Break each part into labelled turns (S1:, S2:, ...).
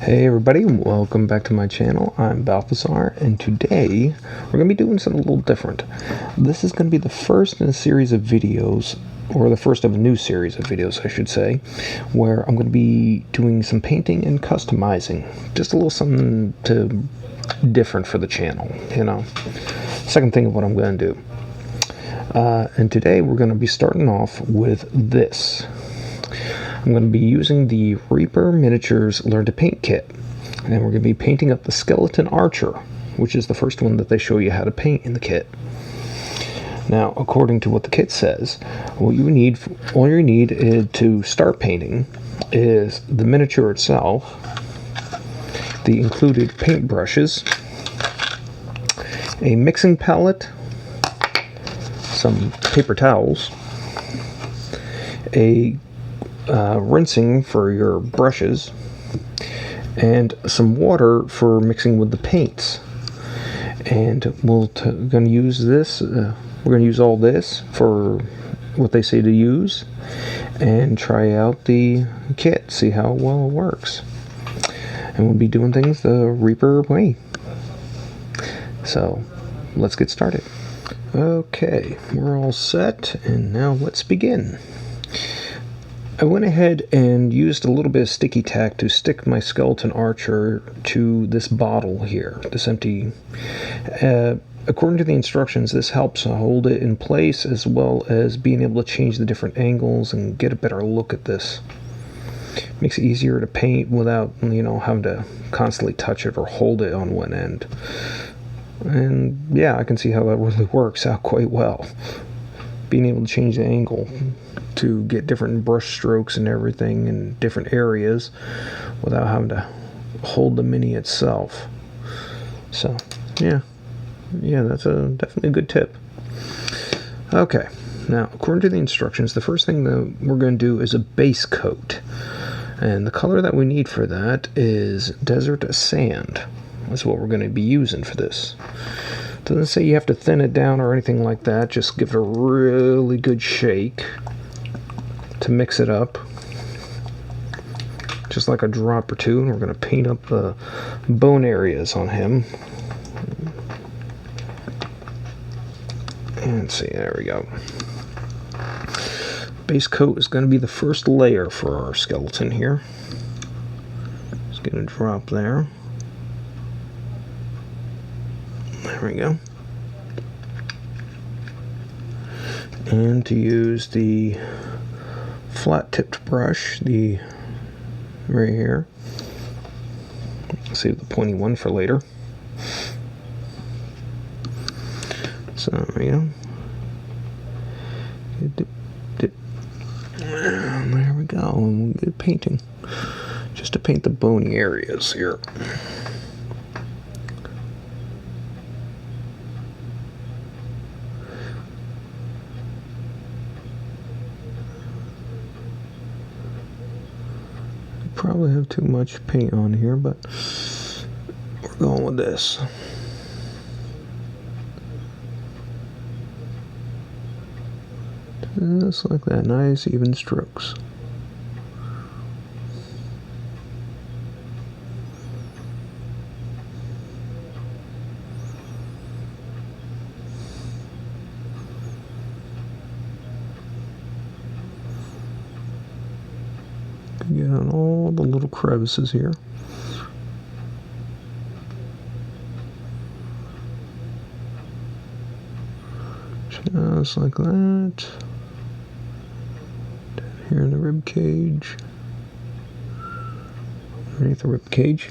S1: Hey everybody, welcome back to my channel. I'm Balthazar, and today we're going to be doing something a little different. This is going to be the first in a series of videos, or the first of a new series of videos I should say, where I'm going to be doing some painting and customizing. Just a little something different for the channel, you know. Second thing of what I'm going to do. And today we're going to be starting off with this. I'm going to be using the Reaper Miniatures Learn to Paint kit, and we're going to be painting up the Skeleton Archer, which is the first one that they show you how to paint in the kit. Now, according to what the kit says, all you need to start painting is the miniature itself, the included paint brushes, a mixing palette, some paper towels, a rinsing for your brushes, and some water for mixing with the paints. And we're going to use this. We're going to use all this for what they say to use, and try out the kit, see how well it works. And we'll be doing things the Reaper way. So let's get started. Okay, we're all set, and now let's begin. I went ahead and used a little bit of sticky tack to stick my Skeleton Archer to this bottle here, this empty. According to the instructions, this helps hold it in place, as well as being able to change the different angles and get a better look at this. Makes it easier to paint without, having to constantly touch it or hold it on one end. And yeah, I can see how that really works out quite well. Being able to change the angle to get different brush strokes and everything in different areas without having to hold the mini itself. So yeah, that's definitely a good tip. Okay, now according to the instructions, the first thing that we're going to do is a base coat, and the color that we need for that is desert sand. That's what we're going to be using for this. Doesn't say you have to thin it down or anything like that, just give it a really good shake to mix it up, just like a drop or two. And we're going to paint up the bone areas on him. And see, there we go. Base coat is going to be the first layer for our skeleton here. Just going to drop there. There we go. And to use the flat-tipped brush, right here. Save the pointy one for later. So there we go. And there we go. And we'll get painting. Just to paint the bony areas here. Probably have too much paint on here, but we're going with this. Just like that, nice even strokes. Get on all the little crevices here. Just like that. Down here in the rib cage. Underneath the rib cage.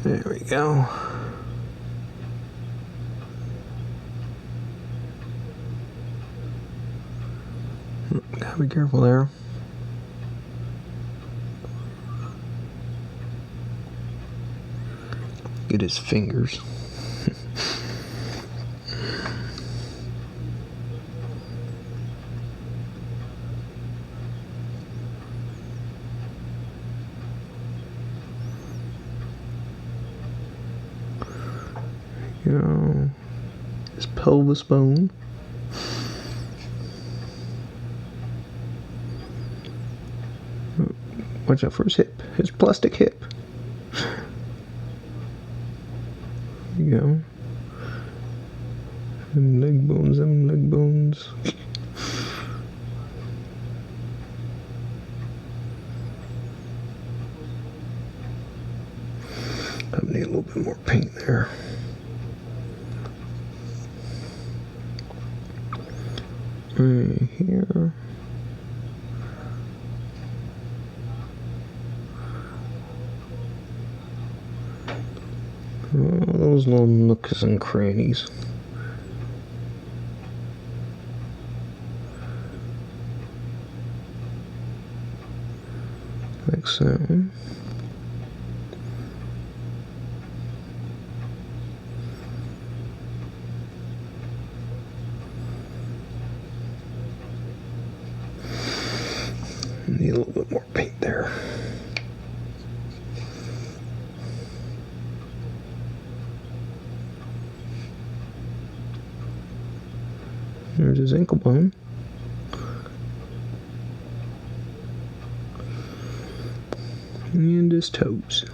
S1: There we go. Gotta be careful there. Get his fingers. know, his pelvis bone. Watch out for his hip, his plastic hip. There you go. Them leg bones, them leg bones. I need a little bit more paint there. Right here. Oh, those little nooks and crannies. Like so. Need a little bit more paint there. There's his ankle bone. And his toes.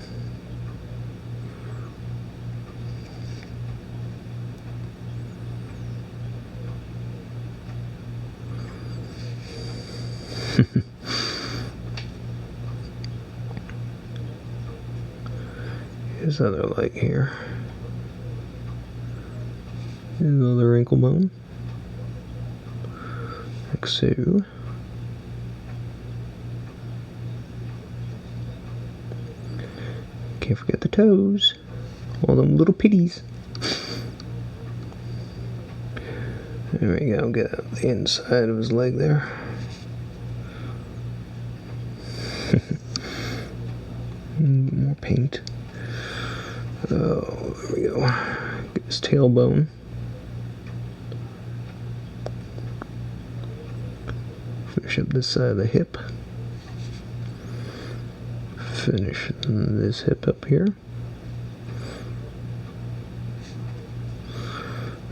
S1: His other leg here. His other ankle bone. Like so. Can't forget the toes. All them little pitties. There we go. Get out the inside of his leg there. More paint. Oh, there we go. Get his tailbone. Finish up this side of the hip. Finish this hip up here.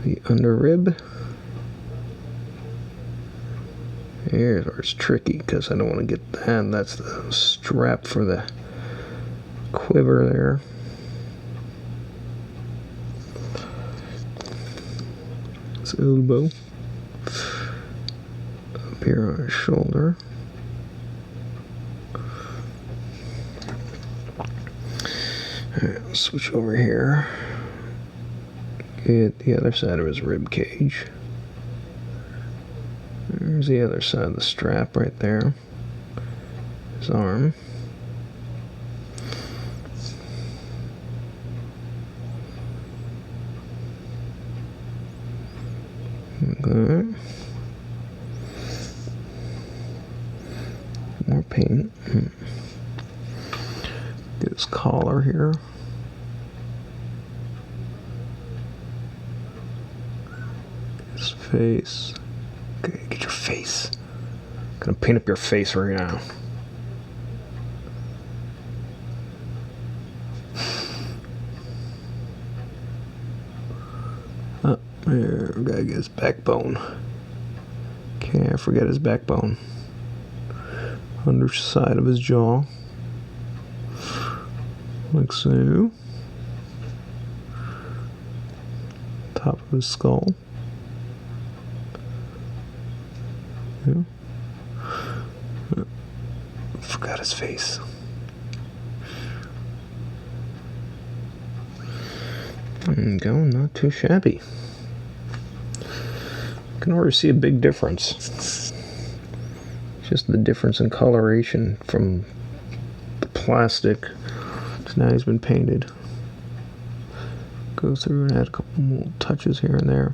S1: The under rib. Here's where it's tricky because I don't want to get that. That's the strap for the quiver there. His elbow. Up here on his shoulder. Alright, I'll switch over here. Get the other side of his rib cage. There's the other side of the strap right there. His arm. Okay. More paint. Get his collar here. His face. Okay, get your face. I'm gonna paint up your face right now. Oh, here, we gotta get his backbone. Can't forget his backbone. Underside of his jaw. Like so. Top of his skull. Yeah. Forgot his face. There you go, not too shabby. You can already see a big difference. Just the difference in coloration from the plastic to now he's been painted. Go through and add a couple more touches here and there.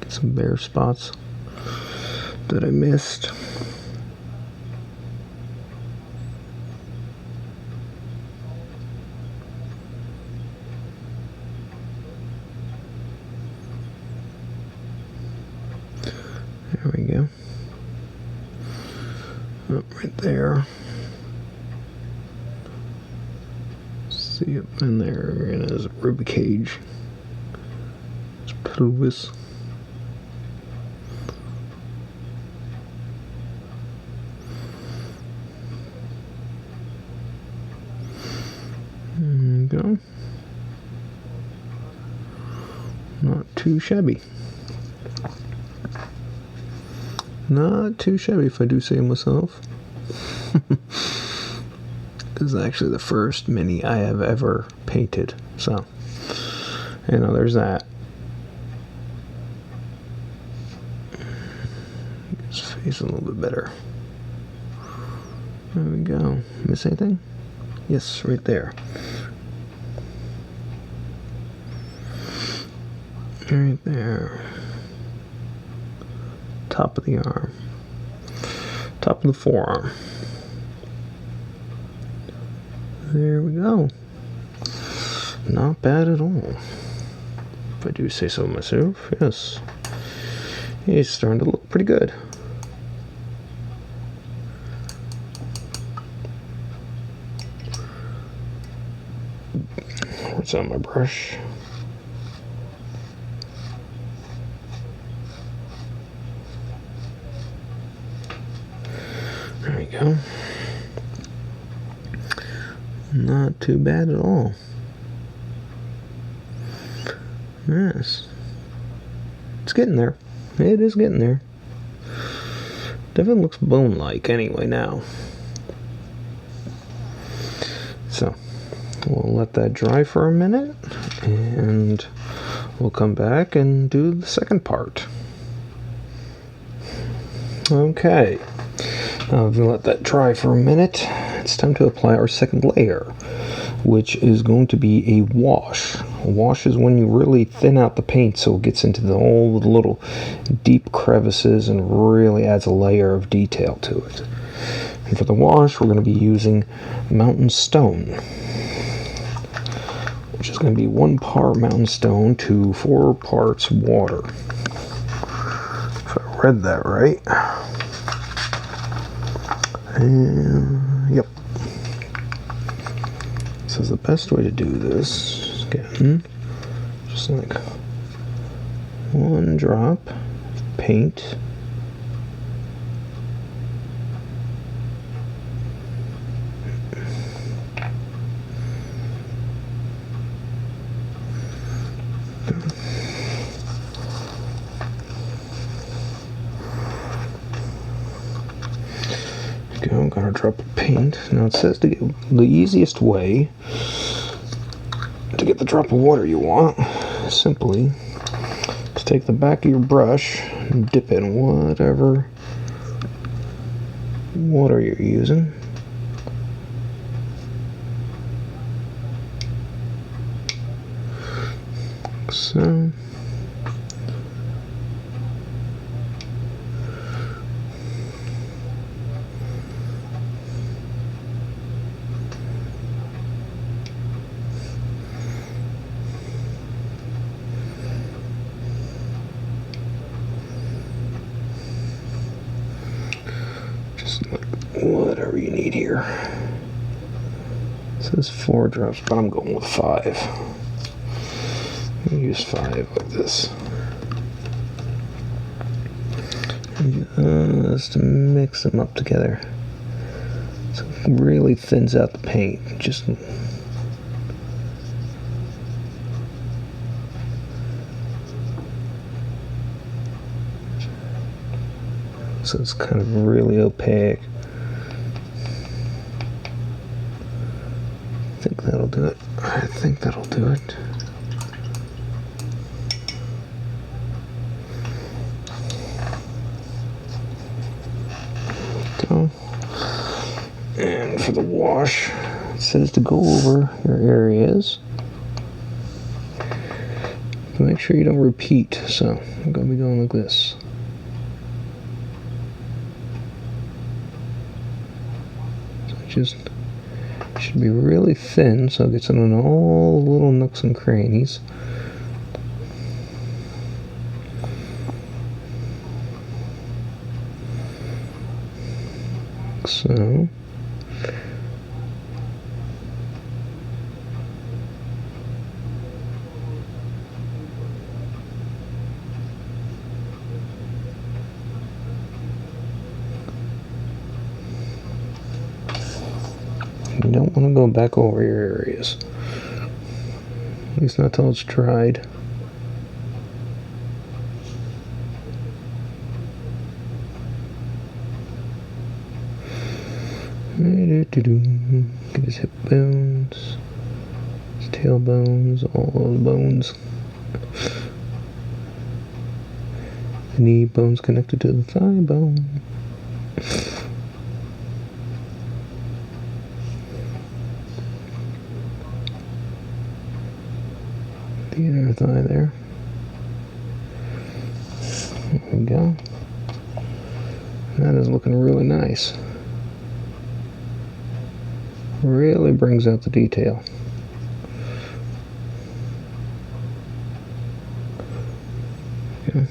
S1: Get some bare spots that I missed. There we go. Oh, right there. See up in there, and there's a rib cage. It's pelvis. There you go. Not too shabby. Not too shabby, if I do say myself. This is actually the first Mini I have ever painted, so you know, there's that. Get his face a little bit better. There we go. Miss anything? Yes, right there. Right there. Top of the arm. Top of the forearm. There we go. Not bad at all, if I do say so myself. Yes, he's starting to look pretty good. What's on my brush? There we go. Not too bad at all. Yes. It's getting there. It is getting there. Definitely looks bone-like anyway now. So, we'll let that dry for a minute, and we'll come back and do the second part. Okay. Now, if we let that dry for a minute, it's time to apply our second layer, which is going to be a wash. A wash is when you really thin out the paint so it gets into all the little deep crevices and really adds a layer of detail to it. And for the wash, we're going to be using Mountain Stone, which is going to be 1 part Mountain Stone to 4 parts water. If I read that right. And yep. So the best way to do this, again, just like 1 drop of paint. I'm gonna drop of paint. Now it says to get the easiest way to get the drop of water you want, simply to take the back of your brush and dip it in whatever water you're using. So whatever you need here. It says 4 drops, but I'm going with 5. Use 5 like this. Just to mix them up together. So it really thins out the paint. Just so it's kind of really opaque. I think that'll do it. I think that'll do it. Go. And for the wash, it says to go over your areas. But make sure you don't repeat. So I'm going to be going like this. So just should be really thin, so it gets in all the little nooks and crannies. So You don't want to go back over your areas. At least not till it's dried. Get his hip bones, his tailbones, all those bones. The knee bone's connected to the thigh bone. The inner thigh there. There we go. That is looking really nice. Really brings out the detail. Okay.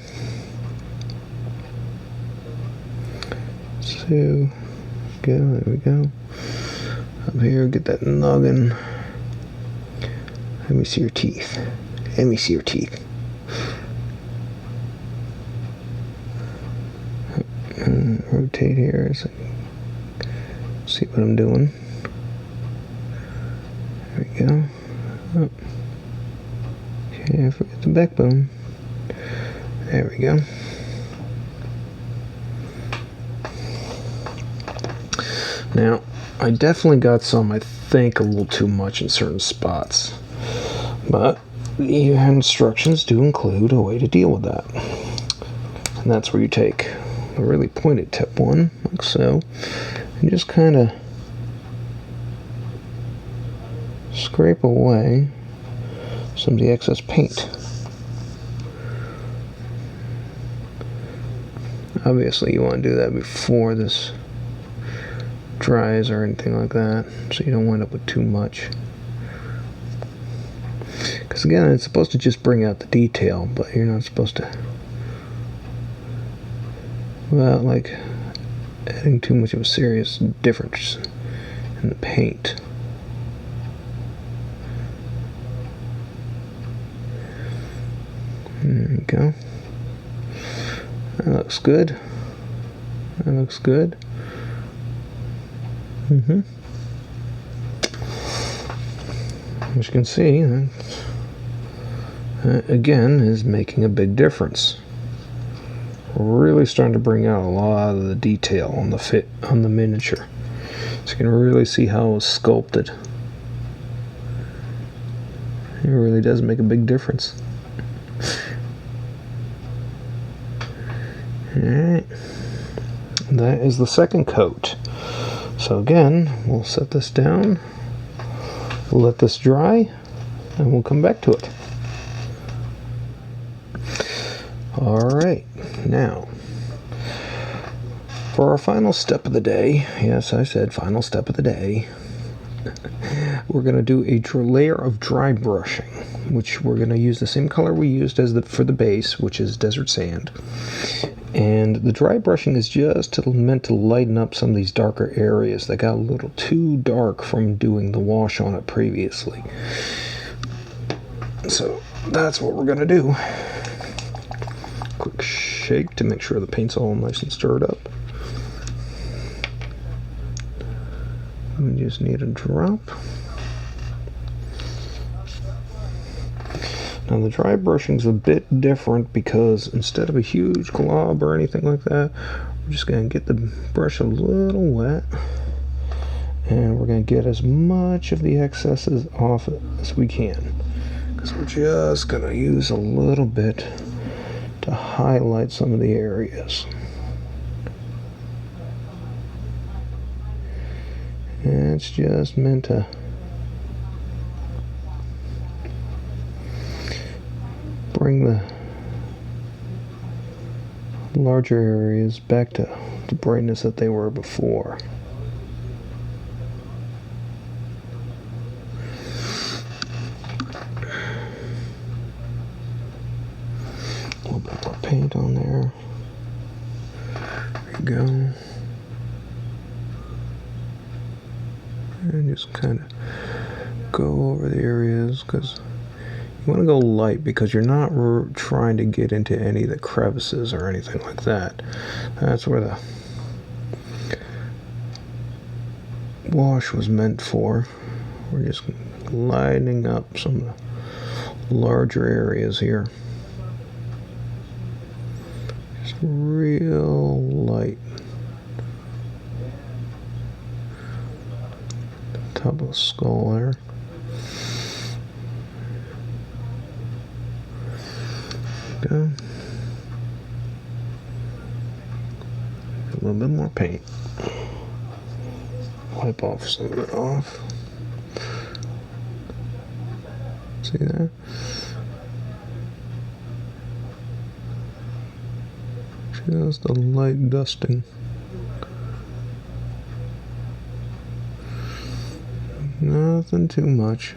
S1: So, there we go. Up here, get that noggin. Let me see your teeth. Let me see your teeth. And rotate here so see what I'm doing. There we go. Oh. Okay, I forget the backbone. There we go. Now, I definitely got some, I think, a little too much in certain spots. But the instructions do include a way to deal with that. And that's where you take a really pointed tip one, like so, and just kind of scrape away some of the excess paint. Obviously, you want to do that before this dries or anything like that, so you don't wind up with too much. Because again, it's supposed to just bring out the detail, but you're not supposed to, without like adding too much of a serious difference in the paint. There we go. That looks good. That looks good. As you can see, that again is making a big difference. Really starting to bring out a lot of the detail on the fit on the miniature. So you can really see how it was sculpted. It really does make a big difference. Alright. That is the second coat. So again, we'll set this down, we'll let this dry, and we'll come back to it. Alright, now, for our final step of the day, yes, I said final step of the day, we're going to do a layer of dry brushing, which we're going to use the same color we used as for the base, which is desert sand. And the dry brushing is just meant to lighten up some of these darker areas that got a little too dark from doing the wash on it previously. So that's what we're going to do. Quick shake to make sure the paint's all nice and stirred up. We just need a drop. Now the dry brushing's a bit different because instead of a huge glob or anything like that, we're just going to get the brush a little wet, and we're going to get as much of the excesses off as we can, because we're just going to use a little bit to highlight some of the areas. And it's just meant to bring the larger areas back to the brightness that they were before. A little bit more paint on there. There we go. And just kind of go over the areas, because you want to go light, because you're not trying to get into any of the crevices or anything like that. That's where the wash was meant for. We're just lighting up some of the larger areas here. Just real light. Top of the skull there. Go. A little bit more paint. Wipe off some of it off. See that? Just a light dusting. Nothing too much.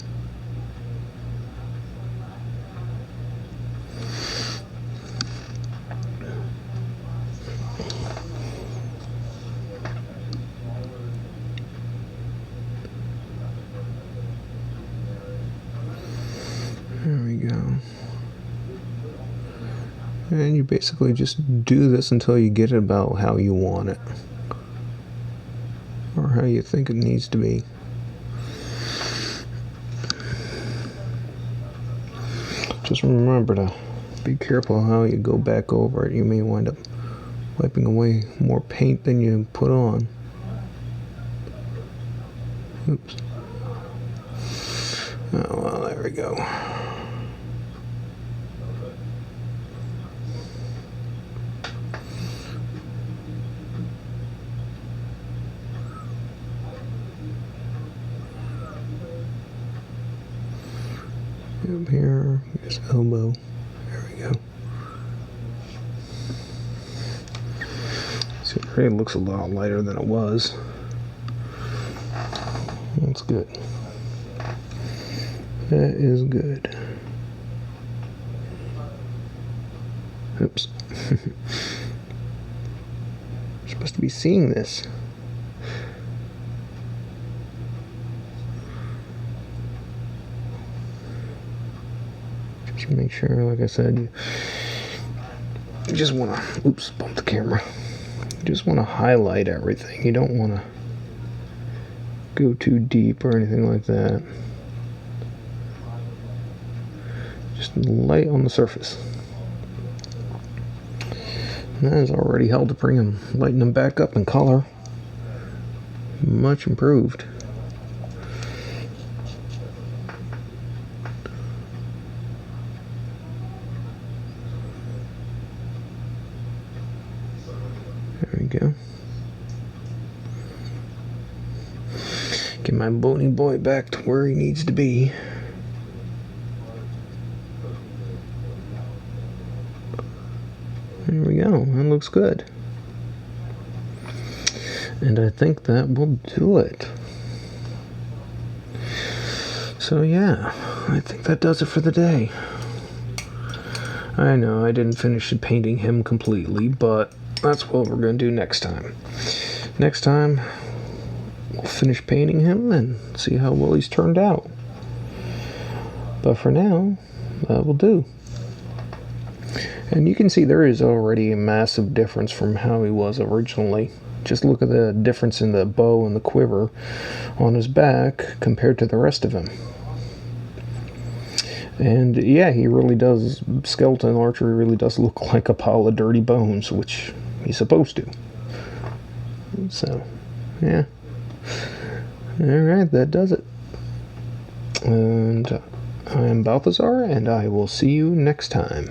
S1: There we go. And you basically just do this until you get it about how you want it. Or how you think it needs to be. Just remember to be careful how you go back over it. You may wind up wiping away more paint than you put on. Oops. Oh, well, there we go. Up here, his elbow. There we go. See, it really looks a lot lighter than it was. That's good. That is good. Oops. You're supposed to be seeing this. Just make sure, like I said, you just want to, oops, bump the camera. You just want to highlight everything. You don't want to go too deep or anything like that. Just light on the surface. And that has already helped to bring them, lighten them back up in color. Much improved. There we go. Get my bony boy back to where he needs to be. There we go. That looks good. And I think that will do it. So yeah, I think that does it for the day. I know I didn't finish painting him completely, but that's what we're going to do next time. Next time, we'll finish painting him and see how well he's turned out. But for now, that will do. And you can see there is already a massive difference from how he was originally. Just look at the difference in the bow and the quiver on his back compared to the rest of him. And yeah, he really does, skeleton archery really does look like a pile of dirty bones, which he's supposed to. So, yeah. Alright, that does it. And I am Balthazar, and I will see you next time.